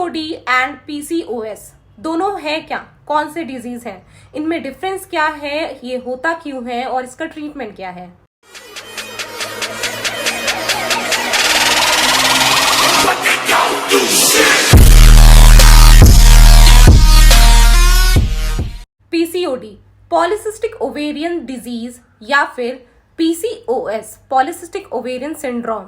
PCOD and PCOS दोनों है क्या, कौन से डिजीज हैं, इनमें डिफरेंस क्या है, ये होता क्यों है और इसका ट्रीटमेंट क्या है। पीसीओडी पॉलीसिस्टिक ओवेरियन डिजीज या फिर PCOS polycystic ovarian syndrome.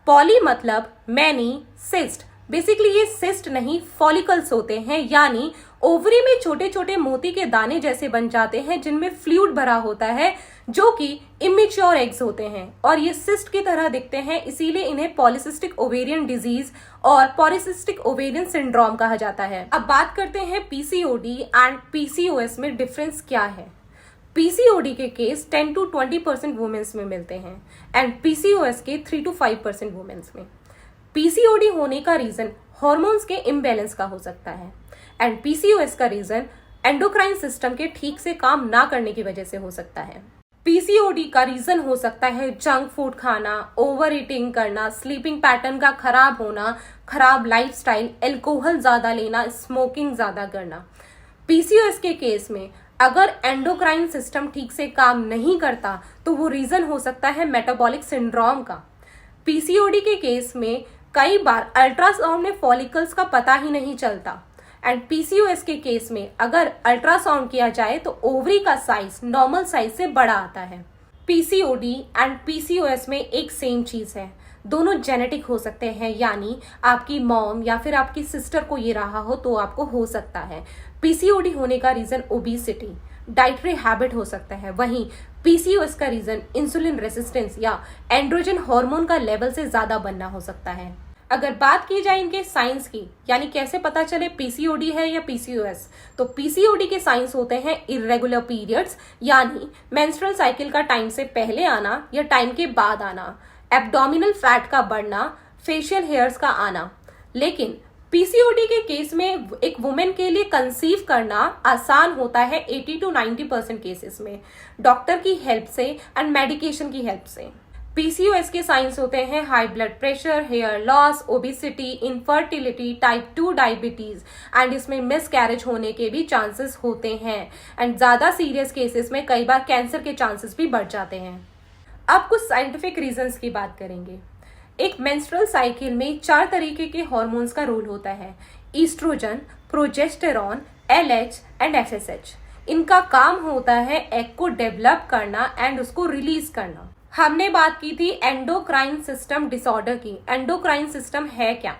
Poly मतलब मैनी, सिस्ट बेसिकली ये सिस्ट नहीं फॉलिकल्स होते हैं, यानी ओवरी में छोटे छोटे मोती के दाने जैसे बन जाते हैं जिनमें फ्लूइड भरा होता है जो कि इमेच्योर एग्स होते हैं और ये सिस्ट की तरह दिखते हैं, इसीलिए इन्हें पॉलीसिस्टिक ओवेरियन डिजीज और पॉलीसिस्टिक ओवेरियन सिंड्रोम कहा जाता है। अब बात करते हैं पीसीओडी एंड पीसीओएस में डिफरेंस क्या है। पीसीओडी के केस 10 to 20% वुमेन्स में मिलते हैं एंड पीसीओएस के 3 to 5% वुमेन्स में। पीसीओडी होने का रीजन हार्मोन्स के इम्बैलेंस का हो सकता है एंड पीसीओएस का रीजन एंडोक्राइन सिस्टम के ठीक से काम ना करने की वजह से हो सकता है। पीसीओडी का रीजन हो सकता है जंक फूड खाना, ओवर ईटिंग करना, स्लीपिंग पैटर्न का खराब होना, खराब लाइफस्टाइल, अल्कोहल ज्यादा लेना, स्मोकिंग ज्यादा करना। पीसीओएस के केस में अगर एंडोक्राइन सिस्टम ठीक से काम नहीं करता तो वो रीजन हो सकता है मेटाबॉलिक सिंड्रोम का। पीसीओडी के केस में कई बार अल्ट्रासाउंड में फॉलिकल्स का पता ही नहीं चलता एंड पीसीओएस के केस में अगर अल्ट्रासाउंड किया जाए तो ओवरी का साइज नॉर्मल साइज से बड़ा आता है। पीसीओडी एंड पीसीओएस में एक सेम चीज है, दोनों जेनेटिक हो सकते हैं, यानी आपकी मॉम या फिर आपकी सिस्टर को ये रहा हो तो आपको हो सकता है। पीसीओडी होने का रीजन ओबेसिटी, डाइटरी हैबिट हो सकता है, वहीं पीसीओएस का रीजन इंसुलिन रेसिस्टेंस या एंड्रोजन हार्मोन का लेवल से ज्यादा बनना हो सकता है। अगर बात की जाए इनके साइंस की, यानी कैसे पता चले पीसीओडी है या पीसीओएस, तो पीसीओडी के साइंस होते हैं इरेगुलर पीरियड्स, यानी मेंस्ट्रुअल साइकिल का टाइम से पहले आना या टाइम के बाद आना, एब्डोमिनल फैट का बढ़ना, फेशियल हेयर्स का आना। लेकिन पीसीओडी के केस में एक वुमेन के लिए कंसीव करना आसान होता है 80 to 90% केसेस में, डॉक्टर की हेल्प से एंड मेडिकेशन की हेल्प से। पीसीओएस के साइंस होते हैं high blood pressure, hair loss, obesity, infertility, type 2 diabetes and इसमें मिसकैरेज होने के भी चांसेस होते हैं एंड ज्यादा सीरियस केसेस में कई बार कैंसर के चांसेस भी बढ़ जाते हैं। अब कुछ साइंटिफिक रीजंस की बात करेंगे। एक मेंस्ट्रुअल साइकिल में 4 तरीके के हार्मोन्स का रोल होता है, oestrogen, progesterone, LH and FSH. इनका काम होता है एग को डेवलप करना एंड उसको रिलीज करना। हमने बात की थी एंडोक्राइन सिस्टम डिसऑर्डर की। एंडोक्राइन सिस्टम है क्या?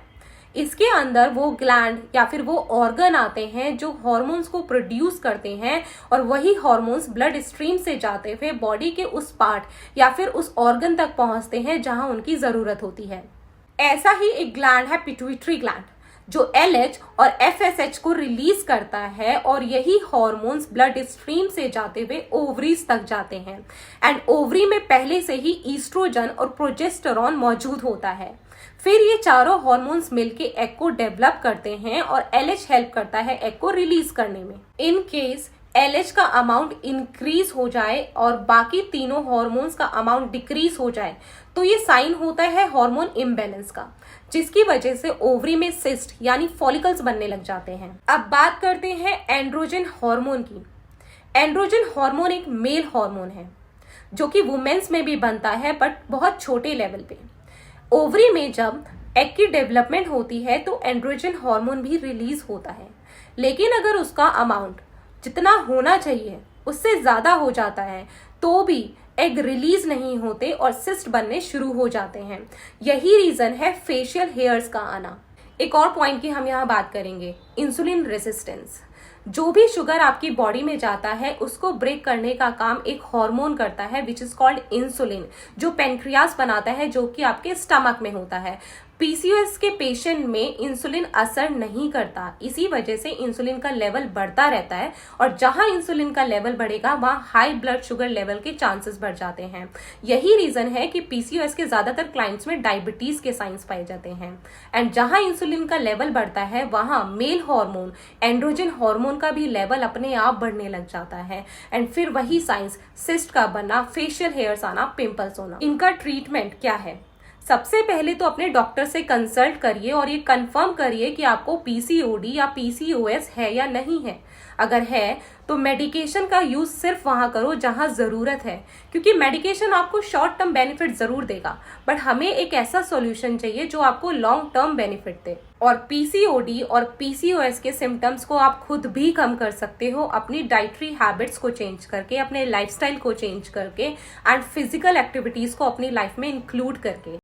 इसके अंदर वो ग्लैंड या फिर वो ऑर्गन आते हैं जो हार्मोन्स को प्रोड्यूस करते हैं और वही हार्मोन्स ब्लड स्ट्रीम से जाते हुए बॉडी के उस पार्ट या फिर उस ऑर्गन तक पहुंचते हैं जहां उनकी जरूरत होती है। ऐसा ही एक ग्लैंड है पिट्यूटरी ग्लैंड, जो एलएच और एफएसएच को रिलीज करता है और यही हार्मोन्स ब्लड स्ट्रीम से जाते हुए ओवरीज तक जाते हैं एंड ओवरी में पहले से ही ईस्ट्रोजन और प्रोजेस्टेरॉन मौजूद होता है। फिर ये चारों हार्मोन्स मिलके एग को डेवलप करते हैं और एलएच हेल्प करता है एग को रिलीज करने में। इन केस एलएच का अमाउंट इंक्रीज हो जाए और बाकी तीनों हार्मोन्स का अमाउंट डिक्रीज हो जाए तो ये साइन होता है हार्मोन इम्बैलेंस का, जिसकी वजह से ओवरी में सिस्ट यानी फॉलिकल्स बनने लग जाते हैं। अब बात करते हैं एंड्रोजन हार्मोन की। एंड्रोजन हार्मोन एक मेल हार्मोन है जो कि वुमेन्स में भी बनता है बट बहुत छोटे लेवल पे। ओवरी में जब एग की डेवलपमेंट होती है तो एंड्रोजन हार्मोन भी रिलीज होता है, लेकिन अगर उसका अमाउंट जितना होना चाहिए उससे ज्यादा हो जाता है तो भी एग रिलीज नहीं होते और सिस्ट बनने शुरू हो जाते हैं। यही रीजन है फेशियल हेयर्स का आना। एक और पॉइंट की हम यहाँ बात करेंगे, इंसुलिन रेजिस्टेंस। जो भी शुगर आपकी बॉडी में जाता है उसको ब्रेक करने का काम एक हार्मोन करता है विच इज कॉल्ड इंसुलिन, जो पेनक्रियास बनाता है जो कि आपके स्टमक में होता है। पीसीओएस के पेशेंट में इंसुलिन असर नहीं करता, इसी वजह से इंसुलिन का लेवल बढ़ता रहता है और जहां इंसुलिन का लेवल बढ़ेगा वहां हाई ब्लड शुगर लेवल के चांसेस बढ़ जाते हैं। यही रीजन है कि पीसीओएस के ज्यादातर क्लाइंट्स में डायबिटीज के साइंस पाए जाते हैं एंड जहां इंसुलिन का लेवल बढ़ता है वहां मेल हार्मोन एंड्रोजन हार्मोन का भी लेवल अपने आप बढ़ने लग जाता है एंड फिर वही साइंस सिस्ट का बनना, फेशियल हेयर्स आना, पिंपल्स होना। इनका ट्रीटमेंट क्या है? सबसे पहले तो अपने डॉक्टर से कंसल्ट करिए और ये कंफर्म करिए कि आपको पीसीओडी या पीसीओएस है या नहीं है। अगर है तो मेडिकेशन का यूज सिर्फ वहां करो जहां जरूरत है, क्योंकि मेडिकेशन आपको शॉर्ट टर्म बेनिफिट जरूर देगा, बट हमें एक ऐसा सॉल्यूशन चाहिए जो आपको लॉन्ग टर्म बेनिफिट दे। और पीसीओडी और पीसीओएस के सिम्टम्स को आप खुद भी कम कर सकते हो अपनी डाइटरी हैबिट्स को चेंज करके, अपने लाइफस्टाइल को चेंज करके एंड फिजिकल एक्टिविटीज को अपनी लाइफ में इंक्लूड करके।